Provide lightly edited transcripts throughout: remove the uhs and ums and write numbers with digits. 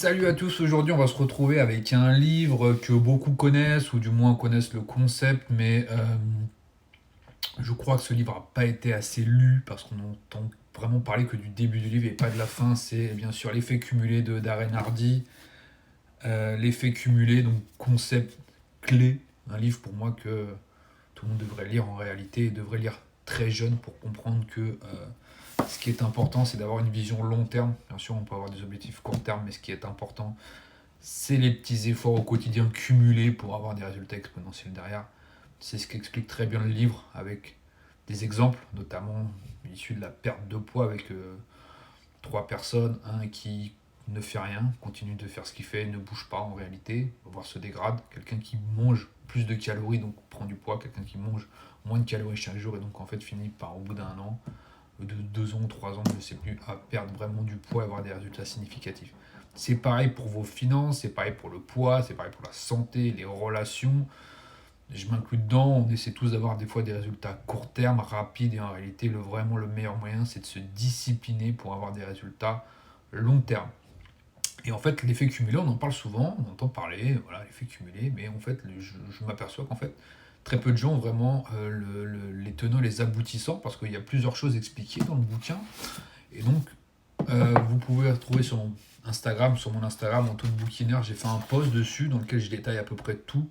Salut à tous, aujourd'hui on va se retrouver avec un livre que beaucoup connaissent ou du moins connaissent le concept, mais je crois que ce livre n'a pas été assez lu parce qu'on entend vraiment parler que du début du livre et pas de la fin. C'est bien sûr l'effet cumulé de Darren Hardy. L'effet cumulé, donc concept clé, un livre pour moi que tout le monde devrait lire en réalité et devrait lire très jeune pour comprendre que ce qui est important c'est d'avoir une vision long terme. Bien sûr on peut avoir des objectifs court terme, mais ce qui est important c'est les petits efforts au quotidien cumulés pour avoir des résultats exponentiels derrière. C'est ce qu'explique très bien le livre avec des exemples, notamment issus de la perte de poids avec trois personnes, un qui ne fait rien, continue de faire ce qu'il fait, ne bouge pas en réalité, voire se dégrade, quelqu'un qui mange plus de calories donc prend du poids, quelqu'un qui mange moins de calories chaque jour et donc en fait finit par au bout d'un an, de 2 ans, 3 ans, je ne sais plus, à perdre vraiment du poids et avoir des résultats significatifs. C'est pareil pour vos finances, c'est pareil pour le poids, c'est pareil pour la santé, les relations. Je m'inclus dedans, on essaie tous d'avoir des fois des résultats court terme, rapides, et en réalité, vraiment le meilleur moyen, c'est de se discipliner pour avoir des résultats long terme. Et en fait, l'effet cumulé, on en parle souvent, on entend parler, voilà, l'effet cumulé, mais en fait, je m'aperçois qu'en fait, très peu de gens ont vraiment les tenants, les aboutissants, parce qu'il y a plusieurs choses expliquées dans le bouquin. Et donc, vous pouvez retrouver sur mon Instagram, mon Instagram en tout bouquinaire, j'ai fait un post dessus dans lequel je détaille à peu près tout,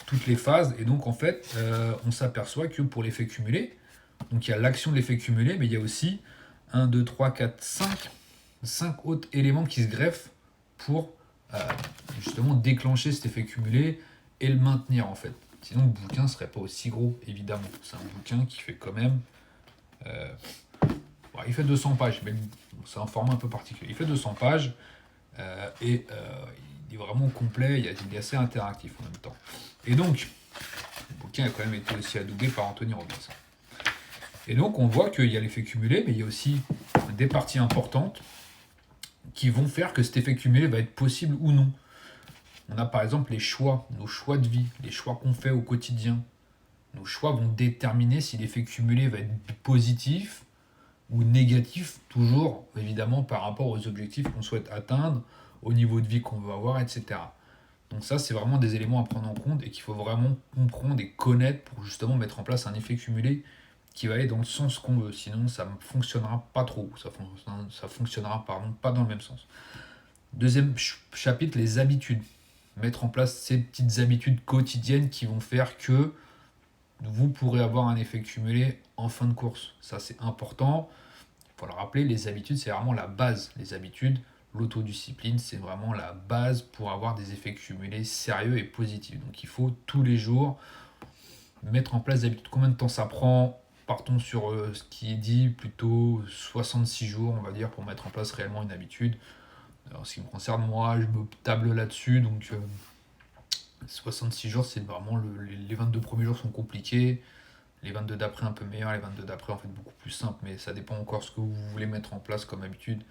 toutes les phases. Et donc, en fait, on s'aperçoit que pour l'effet cumulé, donc il y a l'action de l'effet cumulé, mais il y a aussi 5 autres éléments qui se greffent pour euh, justement déclencher cet effet cumulé et le maintenir en fait. Sinon, le bouquin ne serait pas aussi gros, évidemment. C'est un bouquin qui fait quand même. euh, bon, il fait 200 pages, mais c'est un format un peu particulier. Il fait 200 pages et il est vraiment complet, il est assez interactif en même temps. Et donc, le bouquin a quand même été aussi adoubé par Anthony Robbins. Et donc, on voit qu'il y a l'effet cumulé, mais il y a aussi des parties importantes qui vont faire que cet effet cumulé va être possible ou non. On a par exemple les choix, nos choix de vie, les choix qu'on fait au quotidien. Nos choix vont déterminer si l'effet cumulé va être positif ou négatif, toujours évidemment par rapport aux objectifs qu'on souhaite atteindre, au niveau de vie qu'on veut avoir, etc. Donc ça, c'est vraiment des éléments à prendre en compte et qu'il faut vraiment comprendre et connaître pour justement mettre en place un effet cumulé qui va aller dans le sens qu'on veut. Sinon, ça ne fonctionnera pas trop. Ça fonctionnera pas dans le même sens. Deuxième chapitre, les habitudes. Mettre en place ces petites habitudes quotidiennes qui vont faire que vous pourrez avoir un effet cumulé en fin de course. Ça, c'est important. Il faut le rappeler, les habitudes, c'est vraiment la base. Les habitudes, l'autodiscipline, c'est vraiment la base pour avoir des effets cumulés sérieux et positifs. Donc il faut tous les jours mettre en place des habitudes. Combien de temps ça prend? Partons sur ce qui est dit, plutôt 66 jours, on va dire, pour mettre en place réellement une habitude. Alors, ce qui me concerne, moi, je me table là-dessus, donc 66 jours, c'est vraiment les 22 premiers jours sont compliqués, les 22 d'après un peu meilleurs, les 22 d'après en fait beaucoup plus simples, mais ça dépend encore ce que vous voulez mettre en place comme habitude.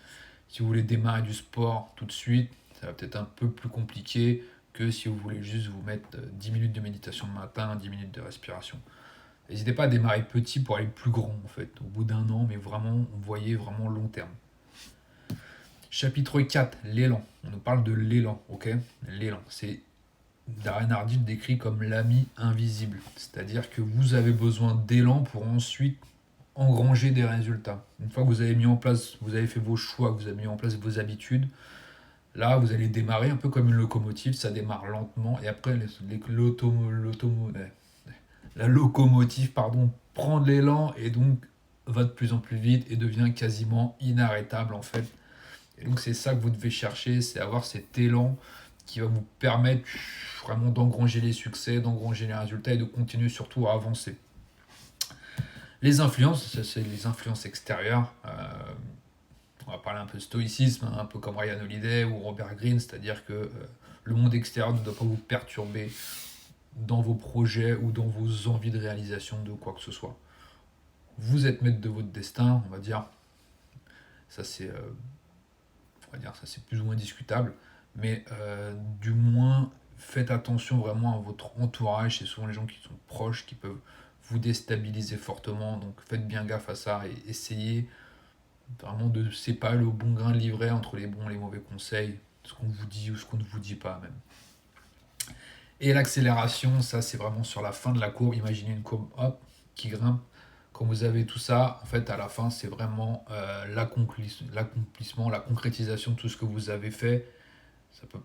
Si vous voulez démarrer du sport tout de suite, ça va peut-être un peu plus compliqué que si vous voulez juste vous mettre 10 minutes de méditation le matin, 10 minutes de respiration. N'hésitez pas à démarrer petit pour aller plus grand en fait, au bout d'un an, mais vraiment, vous voyez vraiment long terme. Chapitre 4, l'élan. On nous parle de l'élan, ok? L'élan, c'est Darren Hardy le décrit comme l'ami invisible. C'est-à-dire que vous avez besoin d'élan pour ensuite engranger des résultats. Une fois que vous avez mis en place, vous avez fait vos choix, que vous avez mis en place vos habitudes, là vous allez démarrer un peu comme une locomotive, ça démarre lentement et après la locomotive prend de l'élan et donc va de plus en plus vite et devient quasiment inarrêtable en fait. Et donc c'est ça que vous devez chercher, c'est avoir cet élan qui va vous permettre vraiment d'engranger les succès, d'engranger les résultats et de continuer surtout à avancer. Les influences, c'est les influences extérieures. On va parler un peu de stoïcisme, un peu comme Ryan Holiday ou Robert Greene, c'est-à-dire que le monde extérieur ne doit pas vous perturber dans vos projets ou dans vos envies de réalisation de quoi que ce soit. Vous êtes maître de votre destin, on va dire. Ça c'est, ça c'est plus ou moins discutable, mais du moins faites attention vraiment à votre entourage. C'est souvent les gens qui sont proches qui peuvent vous déstabiliser fortement, donc faites bien gaffe à ça et essayez vraiment de séparer le bon grain de livret entre les bons et les mauvais conseils. ce qu'on vous dit ou ce qu'on ne vous dit pas même. Et l'accélération, ça c'est vraiment sur la fin de la courbe. Imaginez une courbe hop, qui grimpe. Quand vous avez tout ça, en fait, à la fin, c'est vraiment l'accomplissement, la concrétisation de tout ce que vous avez fait.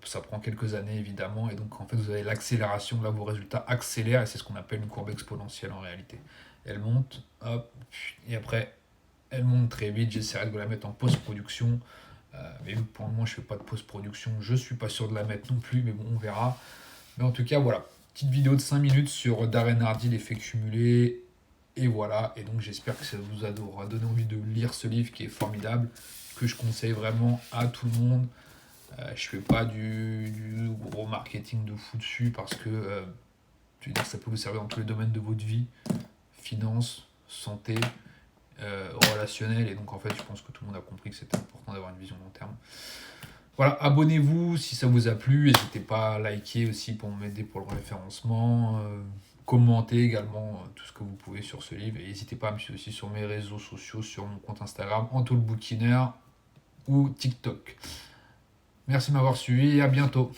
Ça prend quelques années, évidemment. Et donc, en fait, vous avez l'accélération. Là, vos résultats accélèrent. Et c'est ce qu'on appelle une courbe exponentielle en réalité. Elle monte, hop, et après, elle monte très vite. J'essaierai de vous la mettre en post-production. Mais pour le moment, je ne fais pas de post-production. Je ne suis pas sûr de la mettre non plus. Mais bon, on verra. Mais en tout cas, voilà. Petite vidéo de 5 minutes sur Darren Hardy, l'effet cumulé. Et voilà. Et donc, j'espère que ça vous aura donné envie de lire ce livre qui est formidable, que je conseille vraiment à tout le monde. Je fais pas du gros marketing de fou dessus parce que je veux dire, ça peut vous servir dans tous les domaines de votre vie, finance, santé, relationnel. Et donc, en fait, je pense que tout le monde a compris que c'était important d'avoir une vision long terme. Voilà, abonnez-vous si ça vous a plu. N'hésitez pas à liker aussi pour m'aider pour le référencement. Commentez également tout ce que vous pouvez sur ce livre. Et n'hésitez pas à me suivre aussi sur mes réseaux sociaux, sur mon compte Instagram, Anto le Bouquineur ou TikTok. Merci de m'avoir suivi et à bientôt.